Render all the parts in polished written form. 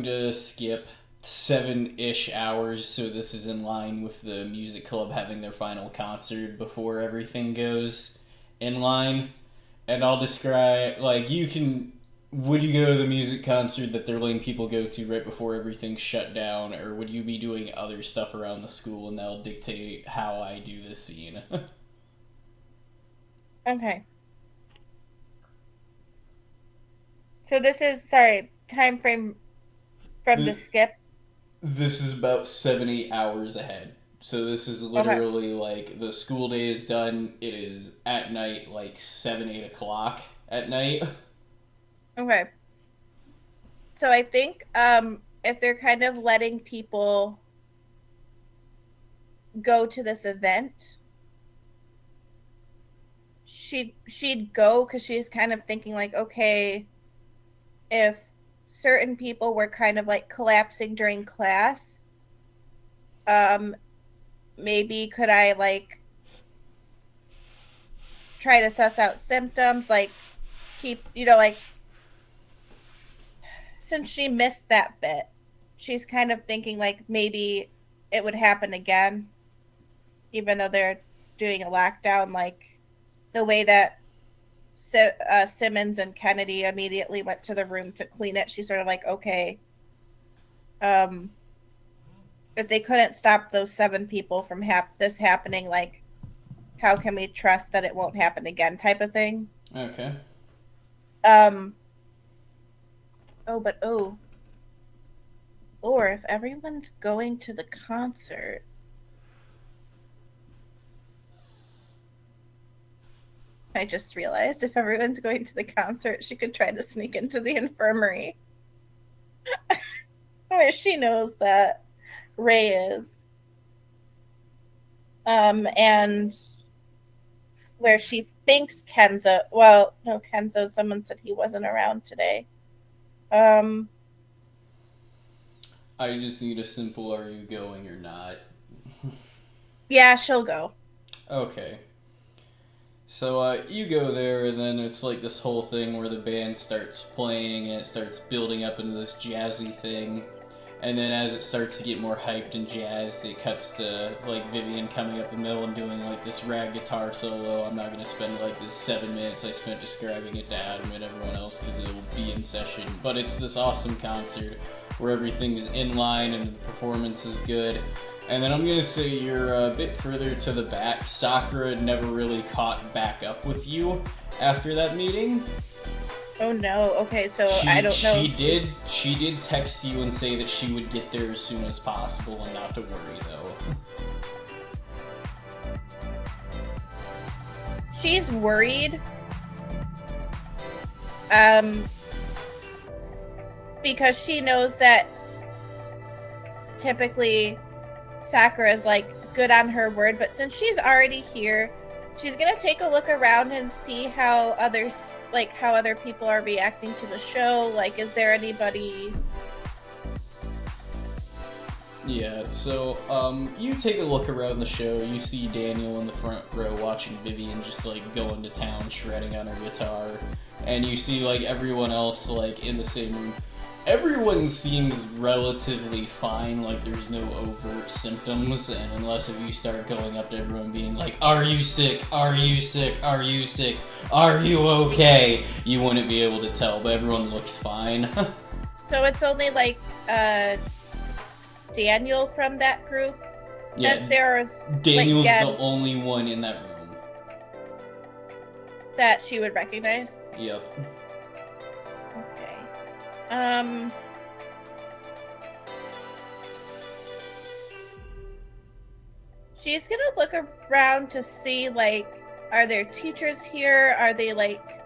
going to skip 7-ish hours, so this is in line with the music club having their final concert before everything goes in line. And I'll describe, like, would you go to the music concert that they're letting people go to right before everything's shut down, or would you be doing other stuff around the school, and that'll dictate how I do this scene? Okay. So this is, sorry, time frame from the skip. This is about 7-8 hours ahead. So this is Okay. literally like the school day is done. It is at night, like 7-8 o'clock at night. Okay. So I think if they're kind of letting people go to this event, she'd go because she's kind of thinking like, okay, if certain people were kind of like collapsing during class, um maybe could I like try to suss out symptoms, like keep, like since she missed that bit, she's kind of thinking like maybe it would happen again, even though they're doing a lockdown, like the way that Simmons and Kennedy immediately went to the room to clean it. She's sort of like, okay, um, if they couldn't stop those 7 people from this happening, like, how can we trust that it won't happen again, type of thing. Okay. Um. Or if everyone's going to the concert, I just realized if everyone's going to the concert, she could try to sneak into the infirmary. Where she knows that Ray is. And where she thinks Kenzo, well, no, Kenzo, someone said he wasn't around today. I just need a simple "are you going or not?" Yeah, she'll go. Okay. So you go there, and then it's like this whole thing where the band starts playing, and it starts building up into this jazzy thing. And then as it starts to get more hyped and jazzed, it cuts to like Vivian coming up the middle and doing like this rag guitar solo. I'm not gonna spend like this 7 minutes I spent describing it to Adam and everyone else because it will be in session. But it's this awesome concert where everything's in line and the performance is good. And then I'm gonna say you're a bit further to the back. Sakura never really caught back up with you after that meeting. Oh no. Okay, so I don't know. She did text you and say that she would get there as soon as possible and not to worry though. She's worried. Because she knows that typically Sakura is like good on her word, but since she's already here, she's gonna take a look around and see how other people are reacting to the show. Like, is there anybody? Yeah, so you take a look around the show. You see Daniel in the front row watching Vivian just like going to town, shredding on her guitar, and you see like everyone else like in the same room. Everyone seems relatively fine, like there's no overt symptoms, and unless if you start going up to everyone being like, "Are you sick? Are you sick? Are you sick? Are you okay?" you wouldn't be able to tell, but everyone looks fine. So it's only like Daniel from that group. Yeah, that there's Daniel's like, the only one in that room. That she would recognize. Yep. Okay. She's gonna look around to see, like, are there teachers here? Are they, like,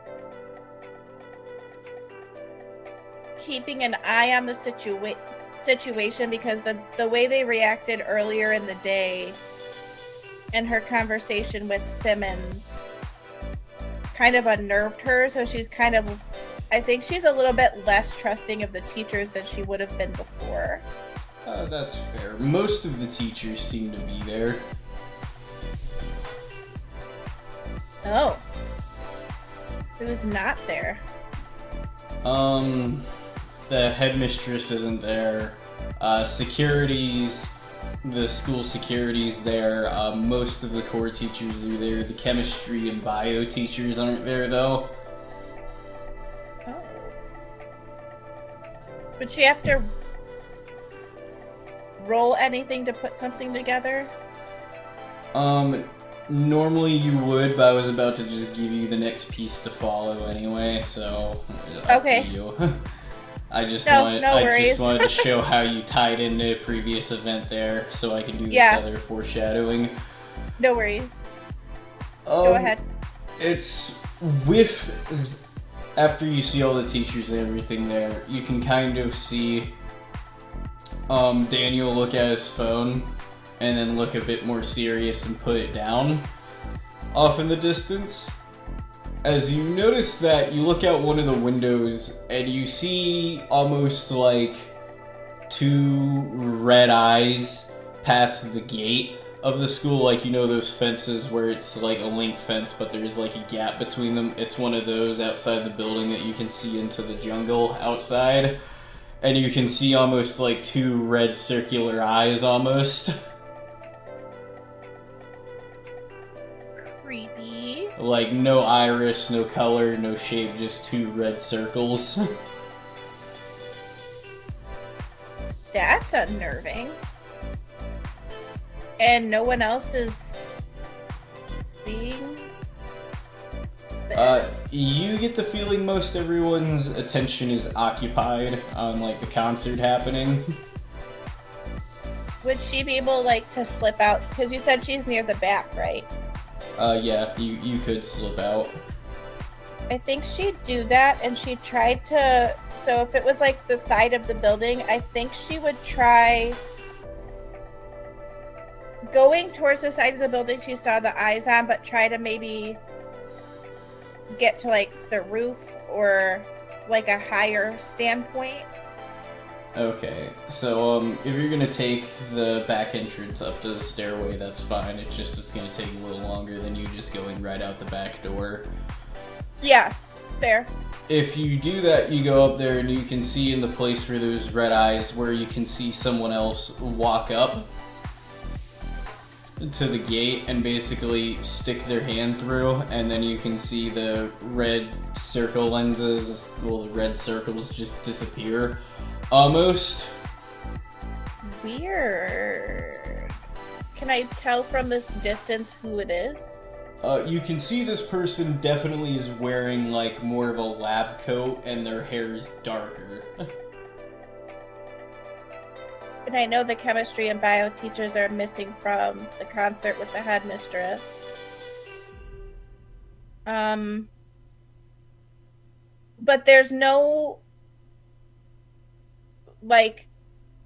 keeping an eye on the situation? Because the way they reacted earlier in the day in her conversation with Simmons kind of unnerved her, so she's kind of, I think she's a little bit less trusting of the teachers than she would have been before. That's fair. Most of the teachers seem to be there. Oh. Who's not there? The headmistress isn't there. Securities, the school security's there. Most of the core teachers are there. The chemistry and bio teachers aren't there, though. Oh. Would she have to roll anything to put something together? Normally you would, but I was about to just give you the next piece to follow anyway, so okay. Up to you. I just no wanted to show how you tied into a previous event there, so I can do this other foreshadowing. No worries. Go ahead. It's after you see all the teachers and everything there, you can kind of see Daniel look at his phone and then look a bit more serious and put it down off in the distance. As you notice that, you look out one of the windows and you see almost like two red eyes past the gate of the school, like, you know those fences where it's like a link fence but there's like a gap between them. It's one of those outside the building that you can see into the jungle outside, and you can see almost like two red circular eyes almost. Creepy. Like, no iris, no color, no shape, just two red circles. That's unnerving. And no one else is seeing this? You get the feeling most everyone's attention is occupied on, like, the concert happening. Would she be able, like, to slip out? Because you said she's near the back, right? Yeah, you could slip out. I think she'd do that, and she'd try to... So if it was, like, the side of the building, I think she would try... Going towards the side of the building she saw the eyes on, but try to maybe get to, like, the roof or, like, a higher standpoint. Okay, so, if you're gonna take the back entrance up to the stairway, that's fine. It's gonna take a little longer than you just going right out the back door. Yeah, fair. If you do that, you go up there and you can see in the place where those red eyes, where you can see someone else walk up to the gate and basically stick their hand through, and then you can see the red circle lenses, well, the red circles just disappear. Almost. Weird. Can I tell from this distance who it is? You can see this person definitely is wearing, like, more of a lab coat, and their hair's darker. And I know the chemistry and bio teachers are missing from the concert with the headmistress. But there's no, like,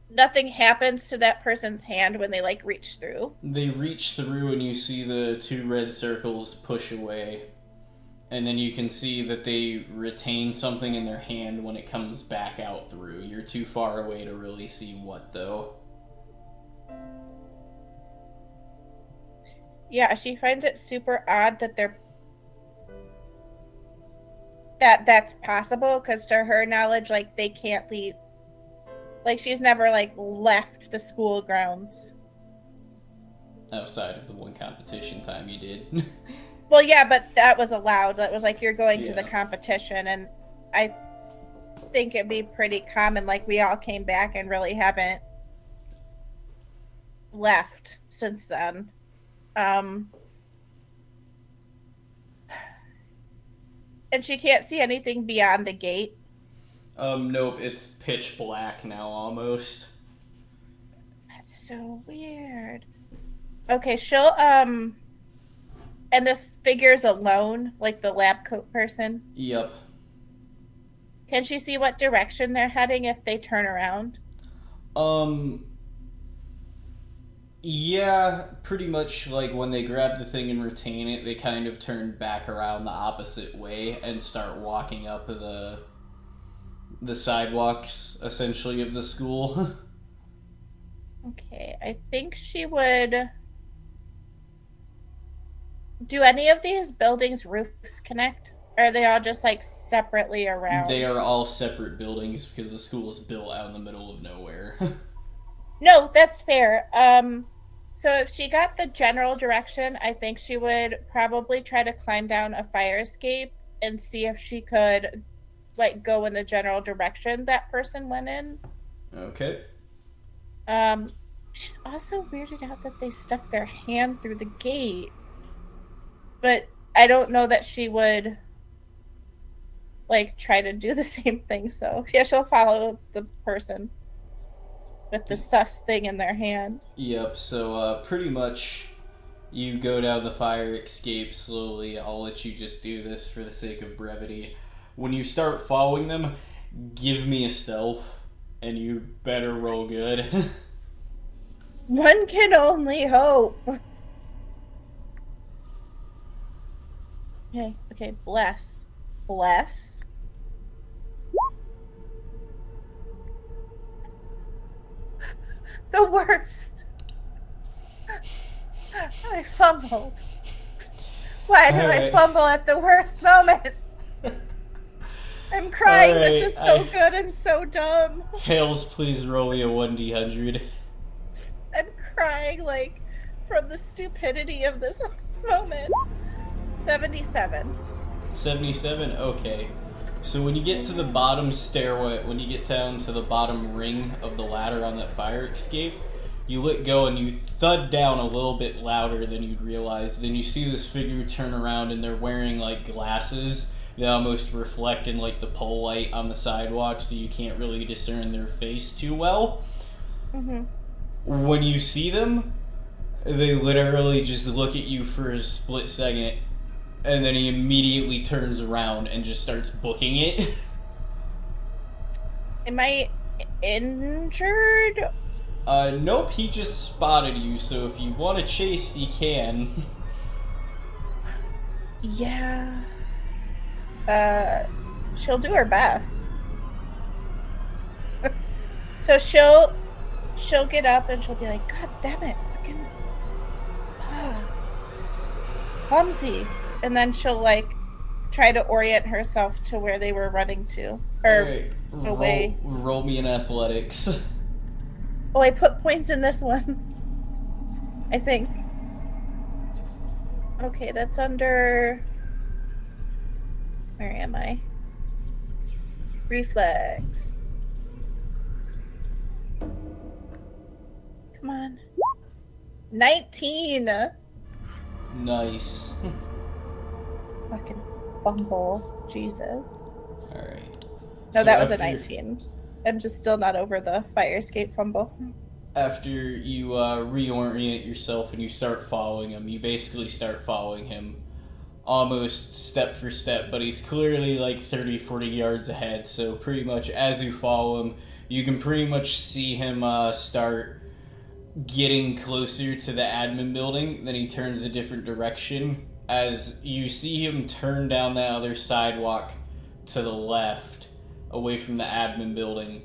nothing happens to that person's hand when they, like, reach through. They reach through and you see the two red circles push away. And then you can see that they retain something in their hand when it comes back out through. You're too far away to really see what, though. Yeah, she finds it super odd that that's possible, because to her knowledge, like, they can't leave. Like, she's never, like, left the school grounds. Outside of the one competition time you did. Well, yeah, but that was allowed. That was like, you're going to the competition, and I think it'd be pretty common, like, we all came back and really haven't left since then. And she can't see anything beyond the gate. Nope, it's pitch black now, almost. That's so weird. Okay, she'll, and this figure's alone, like the lab coat person? Yep. Can she see what direction they're heading if they turn around? Yeah, pretty much, like, when they grab the thing and retain it, they kind of turn back around the opposite way and start walking up the sidewalks, essentially, of the school. Okay, I think she would... Do any of these buildings' roofs connect? Or are they all just like separately They around? are all separate buildings because the school is built out in the middle of nowhere. No, that's fair. So if she got the general direction, I think she would probably try to climb down a fire escape and see if she could like go in the general direction that person went in. Okay. Um, she's also weirded out that they stuck their hand through the gate, but I don't know that she would like try to do the same thing. So yeah, she'll follow the person with the sus thing in their hand. Yep, so pretty much you go down the fire escape slowly. I'll let you just do this for the sake of brevity. When you start following them, give me a stealth, and you better roll good. One can only hope. Okay, okay, bless. Bless. The worst. I fumbled. Why do I fumble at the worst moment? I'm crying. Alright, This is so good and so dumb. Hales, please roll me a 1d100. I'm crying like from the stupidity of this moment. 77. 77? Okay. So when you get to the bottom stairway, when you get down to the bottom ring of the ladder on that fire escape, you let go and you thud down a little bit louder than you'd realize. Then you see this figure turn around and they're wearing like glasses that almost reflect in like the pole light on the sidewalk, so you can't really discern their face too well. Mm-hmm. When you see them, they literally just look at you for a split second, and then he immediately turns around and just starts booking it. Am I injured? Nope, he just spotted you, so if you want to chase, you can. Yeah. She'll do her best. So she'll get up and she'll be like, God damn it, fucking clumsy. And then she'll like try to orient herself to where they were running to. Or Alright, away. roll me in athletics. Oh, I put points in this one. I think. Okay, that's under... Where am I? Reflex. Come on. 19! Nice. Fucking fumble. Jesus. Alright. No, So that was a after- 19. I'm just still not over the fire escape fumble. After you reorient yourself and you start following him, you basically start following him almost step for step, but he's clearly like 30, 40 yards ahead, so pretty much as you follow him, you can pretty much see him start getting closer to the admin building. Then he turns a different direction. As you see him turn down that other sidewalk to the left, away from the admin building,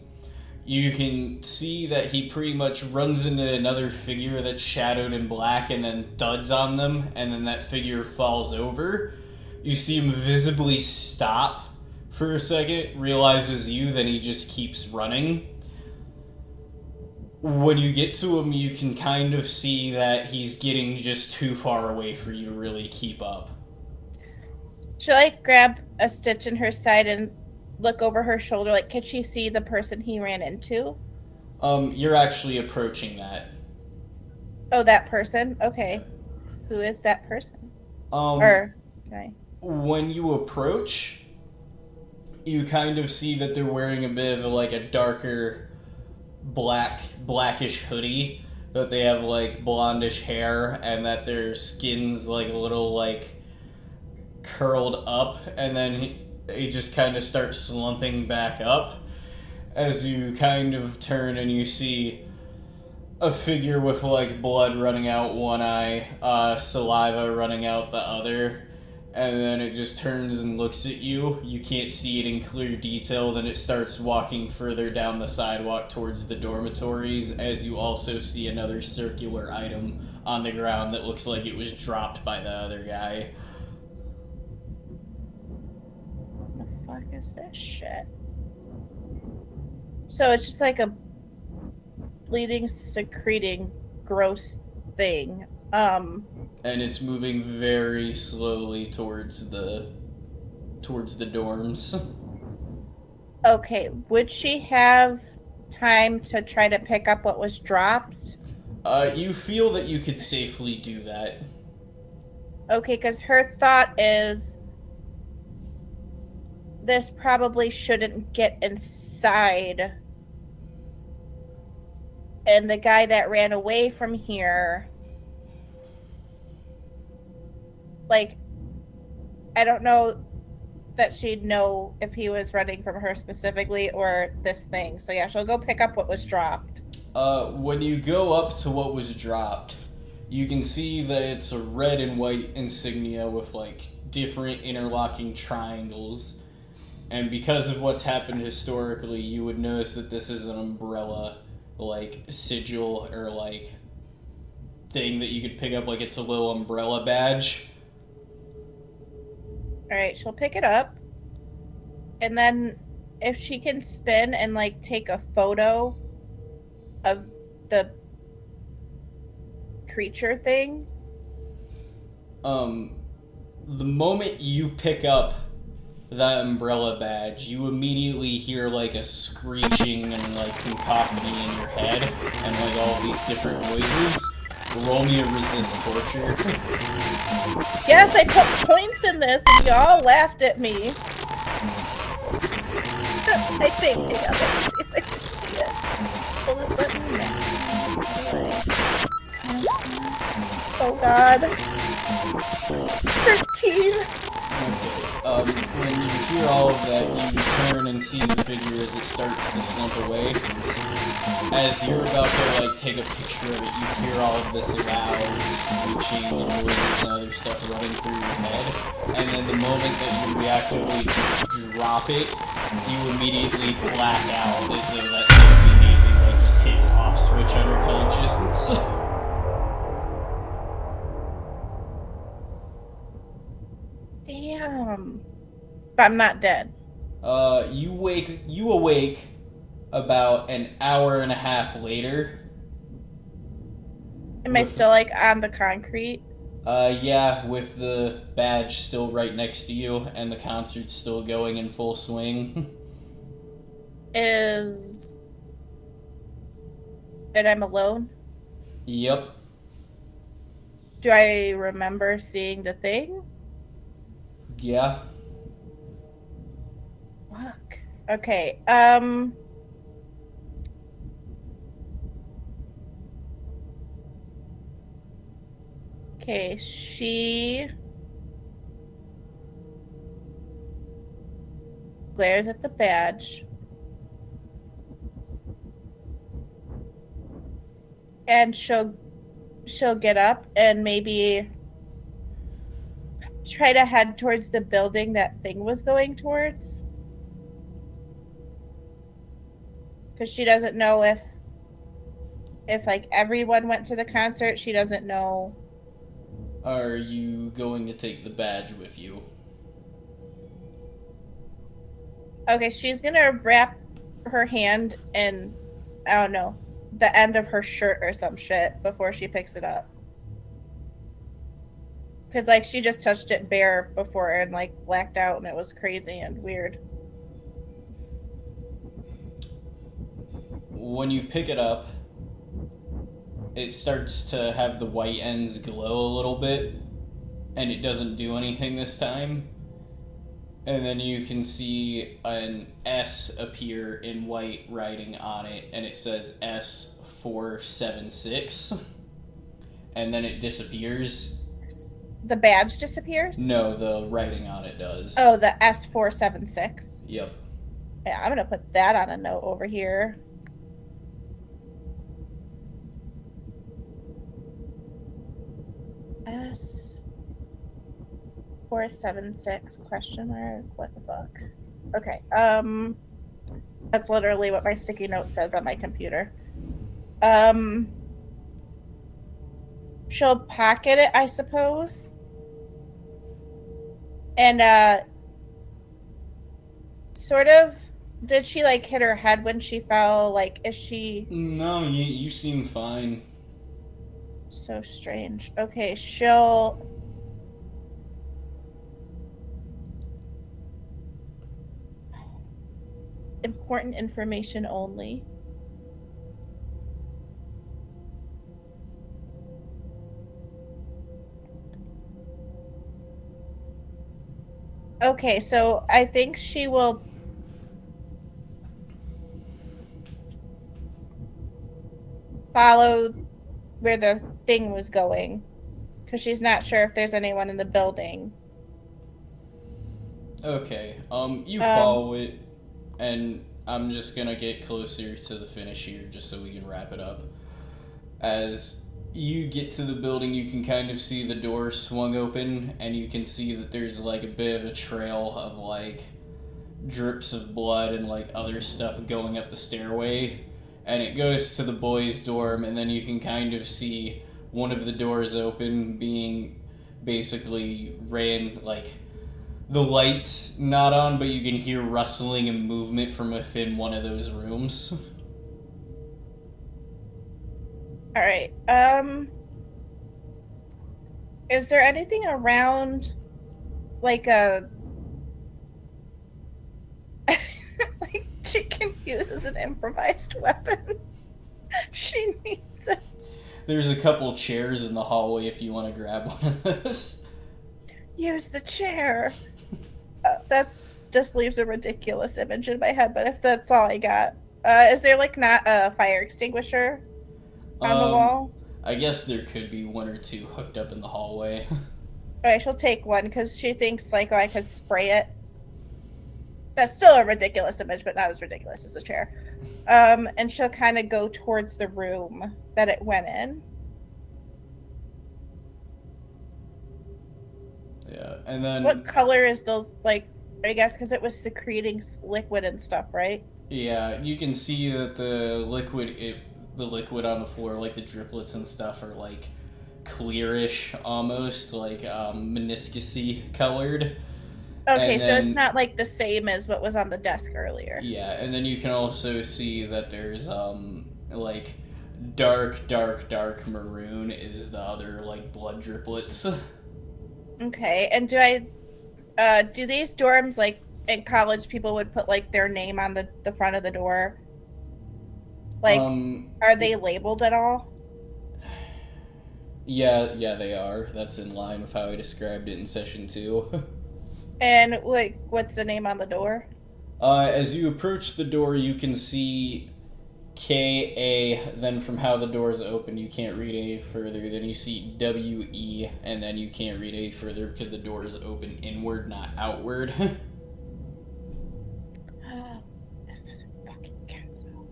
you can see that he pretty much runs into another figure that's shadowed in black and then thuds on them, and then that figure falls over. You see him visibly stop for a second, realizes you, then he just keeps running. When you get to him, you can kind of see that he's getting just too far away for you to really keep up. She'll like grab a stitch in her side and look over her shoulder, like, can she see the person he ran into? You're actually approaching that. Oh, that person? Okay. Who is that person? Okay. When you approach, you kind of see that they're wearing a bit of like a darker blackish hoodie, that they have like blondish hair, and that their skin's like a little like curled up, and then he just kind of starts slumping back up as you kind of turn and you see a figure with like blood running out one eye, saliva running out the other, and then it just turns and looks at you. You can't see it in clear detail. Then it starts walking further down the sidewalk towards the dormitories, as you also see another circular item on the ground that looks like it was dropped by the other guy. fuck is this shit? So it's just like a bleeding, secreting, gross thing. And it's moving very slowly towards the dorms. Okay, would she have time to try to pick up what was dropped? You feel that you could safely do that. Okay, because her thought is this probably shouldn't get inside. And the guy that ran away from here, like, I don't know that she'd know if he was running from her specifically or this thing. So yeah, she'll go pick up what was dropped. When you go up to what was dropped, you can see that it's a red and white insignia with like different interlocking triangles. And because of what's happened historically, you would notice that this is an umbrella, like sigil or like thing that you could pick up, like it's a little umbrella badge. Alright, she'll pick it up. And then if she can spin and like take a photo of the creature thing. The moment you pick up that umbrella badge, you immediately hear like a screeching and like cacophony in your head and like all these different noises. Roll me a resist torture. Yes, I put points in this and y'all laughed at me. I think. Hang on, let me see if I can see it. Pull this button. Oh god. 13. Okay, when you hear all of that, you turn and see the figure as it starts to slump away. As you're about to, like, take a picture of it, you hear all of this loud screeching and noises and other stuff running through your head. And then the moment that you reactively drop it, you immediately black out as though that thing immediately, like, just hit an off switch on your consciousness. Damn. But I'm not dead. You awake about an hour and a half later. Am I still like on the concrete? Yeah, with the badge still right next to you and the concert's still going in full swing. And I'm alone? Yep. Do I remember seeing the thing? Yeah. Fuck. Okay, Okay, she glares at the badge. And she'll get up and maybe try to head towards the building that thing was going towards. Because she doesn't know if like everyone went to the concert. She doesn't know. Are you going to take the badge with you? Okay, she's gonna wrap her hand in, I don't know, the end of her shirt or some shit before she picks it up. Because, like, she just touched it bare before and, like, blacked out and it was crazy and weird. When you pick it up, it starts to have the white ends glow a little bit, and it doesn't do anything this time. And then you can see an S appear in white writing on it, and it says S476. And then it disappears. The badge disappears? No, the writing on it does. Oh, the S476. Yep. Yeah, I'm gonna put that on a note over here. S476 question mark. What the fuck? Okay. That's literally what my sticky note says on my computer. She'll pocket it, I suppose. And sort of. Did she like hit her head when she fell? Like, is she No, you seem fine. so strange? Okay, she'll. Important information only. Okay, so I think she will follow where the thing was going because she's not sure if there's anyone in the building. Okay, you Um, follow it, and I'm just gonna get closer to the finish here just so we can wrap it up. As you get to the building, you can kind of see the door swung open, and you can see that there's like a bit of a trail of like drips of blood and like other stuff going up the stairway. And it goes to the boys' dorm, and then you can kind of see one of the doors open, being basically ran like the lights not on, but you can hear rustling and movement from within one of those rooms. all right. Is there anything around like a like she can use as an improvised weapon? She needs it. There's a couple chairs in the hallway if you want to grab one of those. Use the chair. That's just leaves a ridiculous image in my head, but if that's all I got. Is there like not a fire extinguisher on the Um, wall? I guess there could be one or two hooked up in the hallway. Alright, she'll take one because she thinks like, oh, I could spray it. That's still a ridiculous image, but not as ridiculous as the chair. And she'll kind of go towards the room that it went in. Yeah, and then What color is those like? I guess because it was secreting liquid and stuff, right? yeah, you can see that the liquid on the floor, like the driplets and stuff, are like clearish, almost like meniscusy colored. Okay, And so it's then not like the same as what was on the desk earlier. yeah, and then you can also see that there's like dark maroon is the other like blood driplets. Okay, and do these dorms like in college people would put like their name on the front of the door? Like, Um, are they labeled at all? yeah, they are. That's in line with how I described it in session 2. And like, what's the name on the door? As you approach the door, you can see KA, then from how the doors open, you can't read any further. Then you see WE, and then you can't read any further because the doors open inward, not outward. This is fucking Kenzo.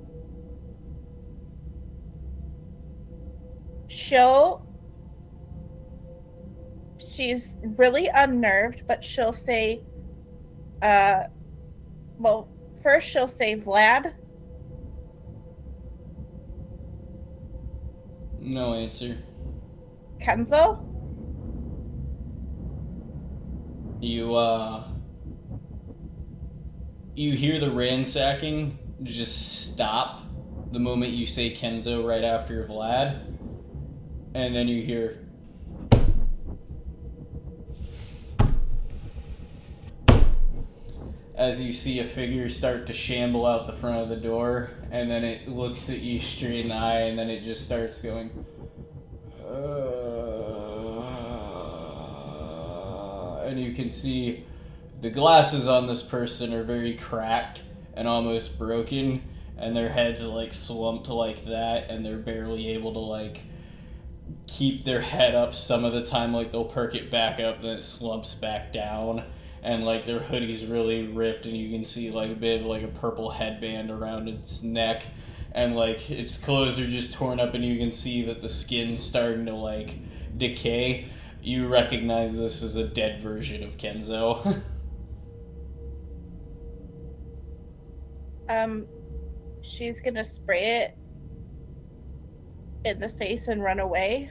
She's really unnerved, but she'll say, uh, well, first she'll say Vlad. No answer. Kenzo? You, you hear the ransacking just stop the moment you say Kenzo right after Vlad, and then you hear as you see a figure start to shamble out the front of the door, and then it looks at you straight in the eye, and then it just starts going, and you can see the glasses on this person are very cracked and almost broken, and their heads like slumped like that, and they're barely able to like keep their head up some of the time. Like they'll perk it back up, then it slumps back down, and like their hoodie's really ripped, and you can see like a bit of like a purple headband around its neck, and like its clothes are just torn up, and you can see that the skin's starting to like decay. You recognize this as a dead version of Kenzo. She's gonna spray it in the face and run away.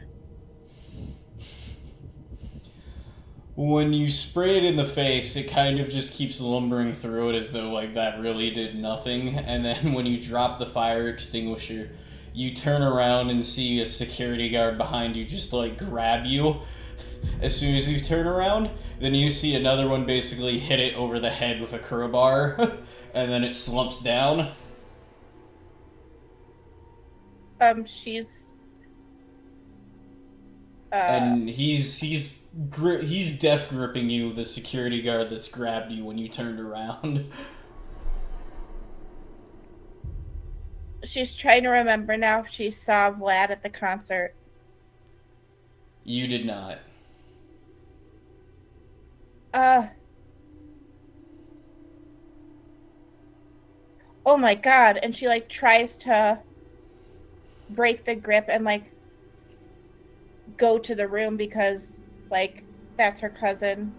When you spray it in the face, it kind of just keeps lumbering through it as though like that really did nothing. And then when you drop the fire extinguisher, you turn around and see a security guard behind you just like grab you. As soon as you turn around, then you see another one basically hit it over the head with a crowbar, and then it slumps down. She's And he's death gripping you, the security guard that's grabbed you when you turned around. she's trying to remember now if she saw Vlad at the concert. You did not. Uh oh my god, and she like tries to break the grip and like go to the room because like that's her cousin.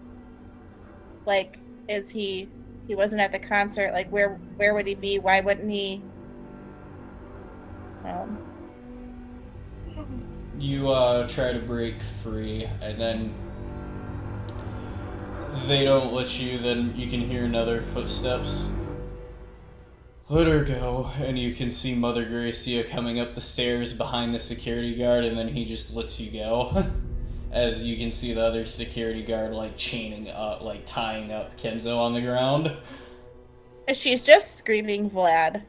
Like, is he wasn't at the concert, like where would he be? Why wouldn't he um You try to break free, and then they don't let you. Then you can hear another footsteps. Let her go, and you can see Mother Gracecia coming up the stairs behind the security guard, and then he just lets you go. As you can see the other security guard like chaining up, like tying up Kenzo on the ground. she's just screaming Vlad.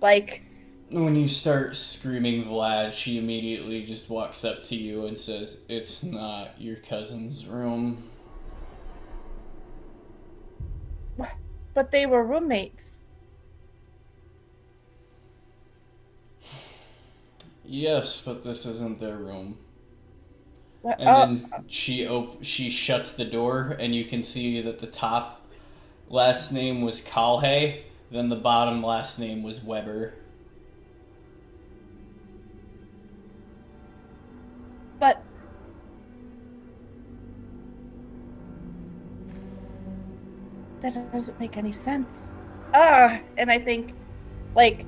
Like, When you start screaming Vlad, she immediately just walks up to you and says, "It's not your cousin's room." but they were roommates. Yes, but this isn't their room. What? And then she shuts the door, and you can see that the top last name was Kalhe, then the bottom last name was Weber. But that doesn't make any sense. And I think like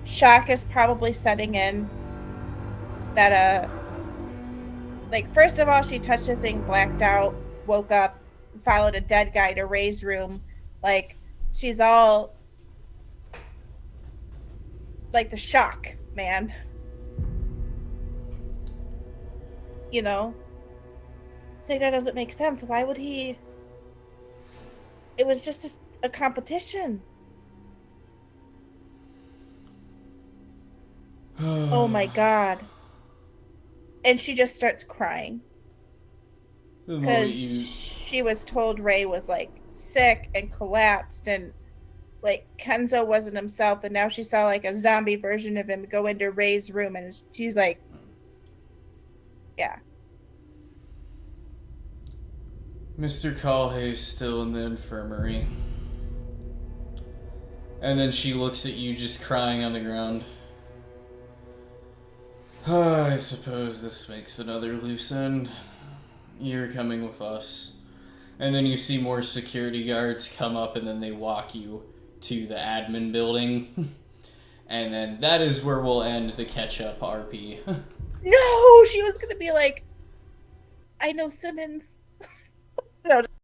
shock is probably setting in that like first of all she touched the thing, blacked out, woke up, followed a dead guy to Ray's room. Like she's all like the shock, man. You know? I think that doesn't make sense. Why would he? It was just a competition. Oh my god. And she just starts crying The moment because you she was told Ray was like sick and collapsed and like Kenzo wasn't himself, and now she saw like a zombie version of him go into Ray's room, and she's like, yeah. Mr. Kalhe's still in the infirmary. And then she looks at you just crying on the ground. I suppose this makes another loose end. You're coming with us. And then you see more security guards come up, and then they walk you to the admin building. And then that is where we'll end the catch-up RP. No, she was gonna be like, I know Simmons.